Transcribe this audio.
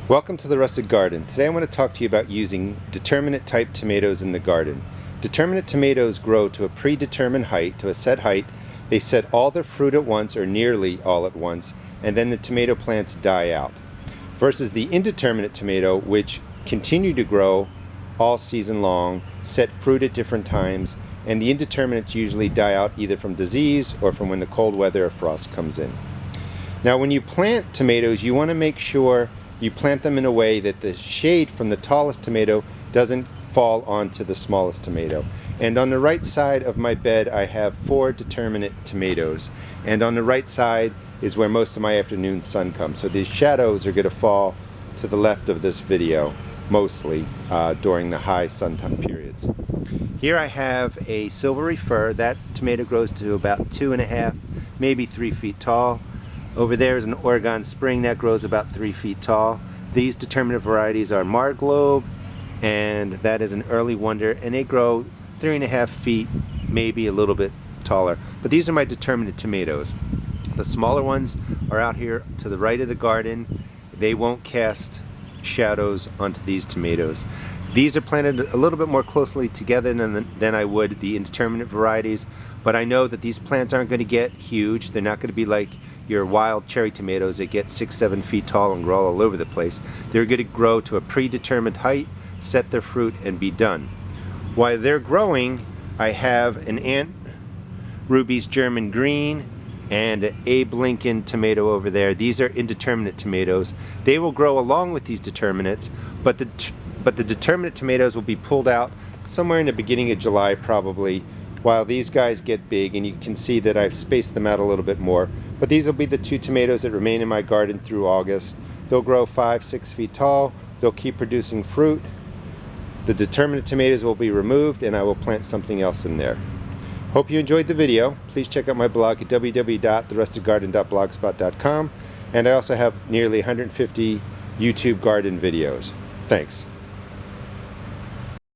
Welcome to the Rustic Garden. Today I want to talk to you about using determinate type tomatoes in the garden. Determinate tomatoes grow to a predetermined height, to a set height. They set all their fruit at once or nearly all at once, and then the tomato plants die out. Versus the indeterminate tomato, which continue to grow all season long, set fruit at different times, and the indeterminates usually die out either from disease or from when the cold weather or frost comes in. Now when you plant tomatoes, you want to make sure you plant them in a way that the shade from the tallest tomato doesn't fall onto the smallest tomato. And on the right side of my bed I have 4 determinate tomatoes, and on the right side is where most of my afternoon sun comes. So these shadows are going to fall to the left of this video mostly during the high sun time periods. Here I have a silvery fir. That tomato grows to about 2.5, maybe 3 feet tall. Over there is an Oregon Spring that grows about 3 feet tall. These determinate varieties are Marglobe, and that is an early wonder, and they grow 3.5 feet, maybe a little bit taller. But these are my determinate tomatoes. The smaller ones are out here to the right of the garden. They won't cast shadows onto these tomatoes. These are planted a little bit more closely together than I would the indeterminate varieties, but I know that these plants aren't going to get huge. They're not going to be like your wild cherry tomatoes that get 6-7 feet tall and grow all over the place. They're going to grow to a predetermined height, set their fruit, and be done. While they're growing, I have an Aunt Ruby's German Green and an Abe Lincoln tomato over there. These are indeterminate tomatoes. They will grow along with these determinates, but the determinate tomatoes will be pulled out somewhere in the beginning of July probably, while these guys get big, and you can see that I've spaced them out a little bit more. But these will be the 2 tomatoes that remain in my garden through August. They'll grow 5-6 feet tall. They'll keep producing fruit. The determinate tomatoes will be removed, and I will plant something else in there. Hope you enjoyed the video. Please check out my blog at www.therusticgarden.blogspot.com, and I also have nearly 150 YouTube garden videos. Thanks.